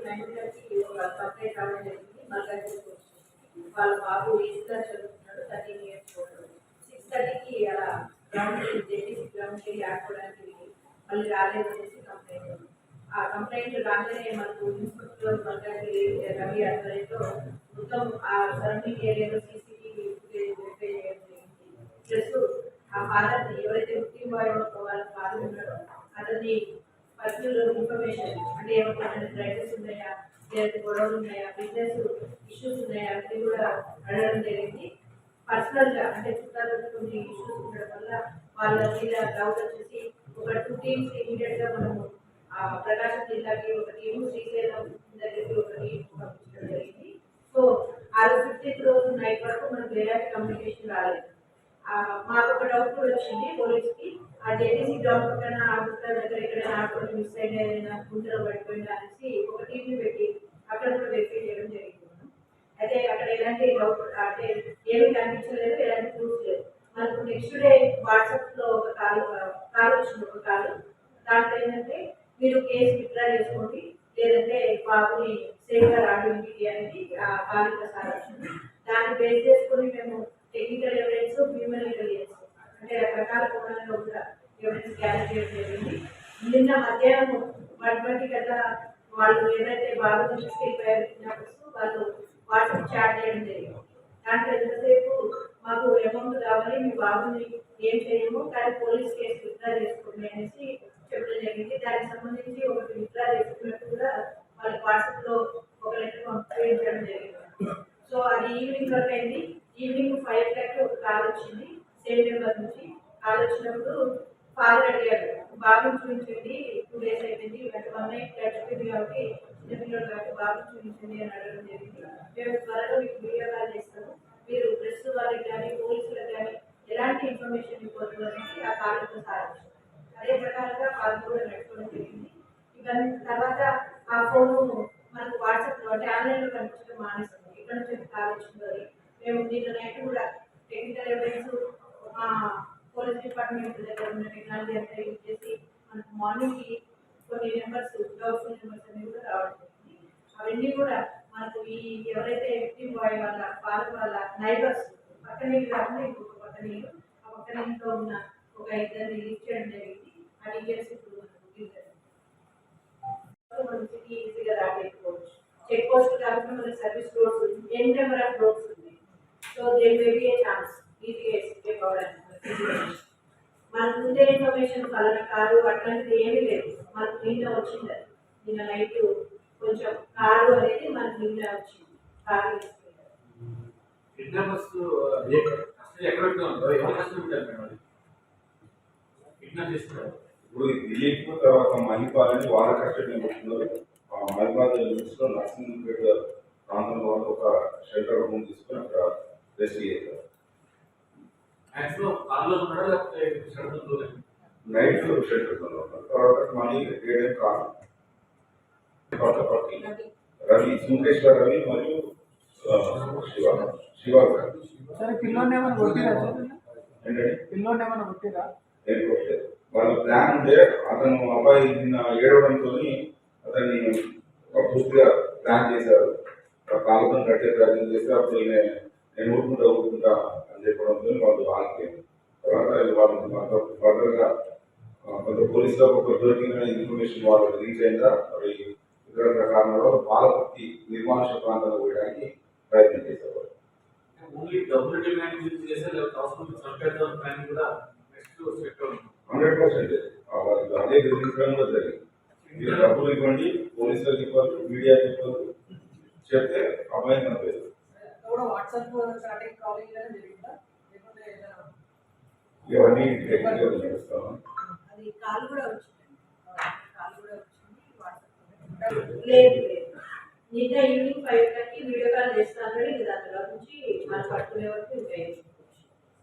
9:30కి ఒక కంప్లైంట్ రావడం జరిగింది. మల్కాజ్గిరికి వచ్చింది. వాళ్ళ బాబు 8th క్లాస్ చదువుతున్నాడు, 13 years old. 6:30కి అలా జేటీసీ గ్రౌండ్కి ఆడుకోవడానికి మళ్ళీ రాలేదనేసి కంప్లైంట్. ఆ కంప్లైంట్ రాగానే మనకు ఇన్స్పెక్టర్ మల్కాజ్గిరి రవి ఆధ్వర్యంలో మొత్తం ఆ సరౌండింగ్ ఏరియాలో సీసీటీవీ ఫుటేజ్ వెరిఫై చేయడం జరిగింది. ప్లస్ ఆ ఫాదర్ ఎవరైతే విక్టిమ్ బాయ్ వాళ్ళ ఫాదర్ ఉన్నాడో అతన్ని పర్టికులర్ ఇన్ఫర్మేషన్ అంటే ఏమైనా డ్రైవర్స్ ఉన్నాయా, లేదంటే గొడవలు ఉన్నాయా, బిజినెస్ ఇష్యూస్ ఉన్నాయా అనేది కూడా అడగడం జరిగింది. పర్సనల్గా అంటే చుట్టాలు కొన్ని ఇష్యూస్ ఉండడం వల్ల వాళ్ళ మీద డౌట్ వచ్చేసి ఒక 2 teams ఇమీడియట్గా మనము ప్రకాశం జిల్లాకి ఒక టీము, శ్రీశైలం దగ్గరికి ఒక టీం పంపించడం జరిగింది. సో ఆ 15th రోజు నైట్ వరకు మనకు ఎలాంటి కమ్యూనికేషన్ రాలేదు. మాకు ఒక డౌట్ కూడా వచ్చింది పోలీస్కి, ఆ జేటీసీ గ్రౌండ్ పక్కన ఆఫీసర్ దగ్గర ఎక్కడైనా ఆడుకొని మిస్ అయినా ఏదైనా గుంతలో పడిపోయిందా అనేసి ఒక టీంని పెట్టి అక్కడ కూడా వెరిఫై చేయడం జరిగింది. అయితే అక్కడ ఎలాంటి డౌట్ అంటే ఏమీ కనిపించలేదు, ఎలాంటి ప్రూఫ్ లేదు. మనకు నెక్స్ట్ డే వాట్సాప్లో ఒక కాల్ వచ్చింది. ఒక కాల్ దాంట్లో ఏంటంటే మీరు కేసు విత్డ్రా చేసుకోండి, లేదంటే బాబుని సేఫ్గా రాడు ఇంటికి అనేది ఆ కాలిక సార్ వచ్చింది. దాన్ని బేస్ చేసుకుని మేము టెక్నికల్ ఎవిడెన్స్, హ్యూమన్ ఇంటెలిజెన్స్ అంటే రకరకాల కోణాల్లో కూడా ఎవిడెన్స్ గ్యాదర్ చేయడం జరిగింది. నిన్న మధ్యాహ్నం 1:20 గంటల వాళ్ళు ఏదైతే బాబు తీసుకెళ్ళిపోయారు వాళ్ళు వాట్సాప్ చాట్ చేయడం జరిగింది. దాంట్లో ఎంతసేపు మాకు అమౌంట్ కావాలి, మీ బాబుని ఏం చేయము కానీ పోలీస్ కేసు విత్డ్రా చేసుకోండి అనేసి చెప్పడం జరిగింది. దానికి సంబంధించి ఒకటి విత్డ్రా చేసుకున్నట్టు కూడా వాళ్ళకి వాట్సాప్లో ఒక లెటర్ పంపించడం జరిగింది. సో అది ఈవినింగ్ వరకు అయింది. ఈవినింగ్ 5 o'clock ఒక కాల్ వచ్చింది సేమ్ నెంబర్ నుంచి. కాల్ వచ్చినప్పుడు ఫాదర్ అడిగాడు, బాబుని చూపించండి, 2 days అయిపోయింది, అంటే 1 night గడిచిపోయింది కాబట్టి చిన్నపిల్లలు కాబట్టి బాబుని చూపించండి అని అడగడం జరిగింది. మేము త్వరగా మీకు వీడియో కాల్ చేస్తాము, మీరు ప్రెస్ వాళ్ళకి కానీ పోలీసులకు కానీ ఎలాంటి ఇన్ఫర్మేషన్ ఇవ్వద్దు అనేసి ఆ కాలంతో సాధించారు. అదే ప్రకారంగా వాళ్ళు కూడా నడుచుకోవడం జరిగింది. ఇవన్నీ తర్వాత ఆ ఫోను మనకు వాట్సాప్లో అంటే ఆన్లైన్లో కనిపించడం మానేస్తుంది. ఇక్కడ నుంచి కాల్ వచ్చిందో మేము నిన్న నైట్ కూడా టెక్నికల్ ఎవిడెన్స్ పోలీస్ డిపార్ట్మెంట్ దగ్గర ఉన్న టెక్నాలజీ అంతా యూజ్ చేసి మనకు మార్నింగ్కి కొన్ని నెంబర్స్ డౌట్ఫుల్ నెంబర్స్ అనేవి కూడా రావడం జరిగింది. అవన్నీ కూడా మనకు ఈ ఎవరైతే విక్టిమ్ బాయ్ వాళ్ళ ఫాదర్ వాళ్ళ నైబర్స్ పక్కన కాకుండా ఇంకొక పక్కన ఆ పక్కన ఇంట్లో ఉన్న ఒక ఇద్దరిని రిలీజ్ చేయడం జరిగింది. ఆ డీటెయిల్స్ ఇప్పుడు మనకు సిటీ ఈజీగా రాకపోవచ్చు. చెక్ పోస్ట్ కాకుండా మనకి service roads n number of roads ఉంది. So there may be a chance ఈజీగా ఎస్కేప్ అవ్వడానికి. మనకు ముందే ఇన్ఫర్మేషన్ పలానా కారు అట్లాంటిది ఏమీ లేదు. మనకు నిన్న వచ్చింది, అది నిన్న నైట్ కొంచెం కారు అనేది మనకు నిన్న వచ్చింది. కారు ఇప్పుడు దిలీప్ తర్వాత మహిపాల్ అని వాళ్ళ కస్టడీ వస్తున్నారు. మహిపాల్ లిమిట్స్ లో నర్సింగ్పేట ప్రాంతంలో ఒక షెల్టర్ రూమ్ తీసుకుని అక్కడ రెస్ట్ చేశారు. నైట్ షెల్టర్ తర్వాత మళ్ళీ ఏడేం కాదు రవి, సుంకేశ్వర రవి మరియు శివ వాళ్ళ ప్లాన్ ఉంటే అతను అబ్బాయి నిన్న ఏడవడంతో అతన్ని పూర్తిగా ప్లాన్ చేశారు. కాలుతో కట్టే ప్రయత్నం చేస్తే అప్పుడు నేను ఊరుకుంటా అని చెప్పడంతో వాళ్ళు ఆగిపోయింది. తర్వాత వాళ్ళు ఫర్దర్గా కొంత పోలీసులో ఒక దొరికిన ఇన్ఫర్మేషన్ వాళ్ళు రిలీజ్ అయిందా అవి ఇతర కారణంలో బాలభక్తి నిర్మానుష ప్రాంతాలకు పోయడానికి ప్రయత్నం చేసేవారు. ఓన్లీ డబ్బులు డిమాండ్ యూజ్ చేసే కూడా 100% వాళ్ళు అదే బెదిరించడం కూడా జరిగింది. మీరు డబ్బులు ఇవ్వండి, పోలీసులకు ఇవ్వరు, మీడియాకి ఇవ్వరు చెప్తే అబ్బాయి కనిపిస్తారు. ఇవన్నీ టెక్నికల్ చూపిస్తాము. లేదు నిన్న ఈవినింగ్ 5 o'clock వీడియో కాల్ చేస్తాను. దాని నుంచి మనం పట్టుకునే వరకు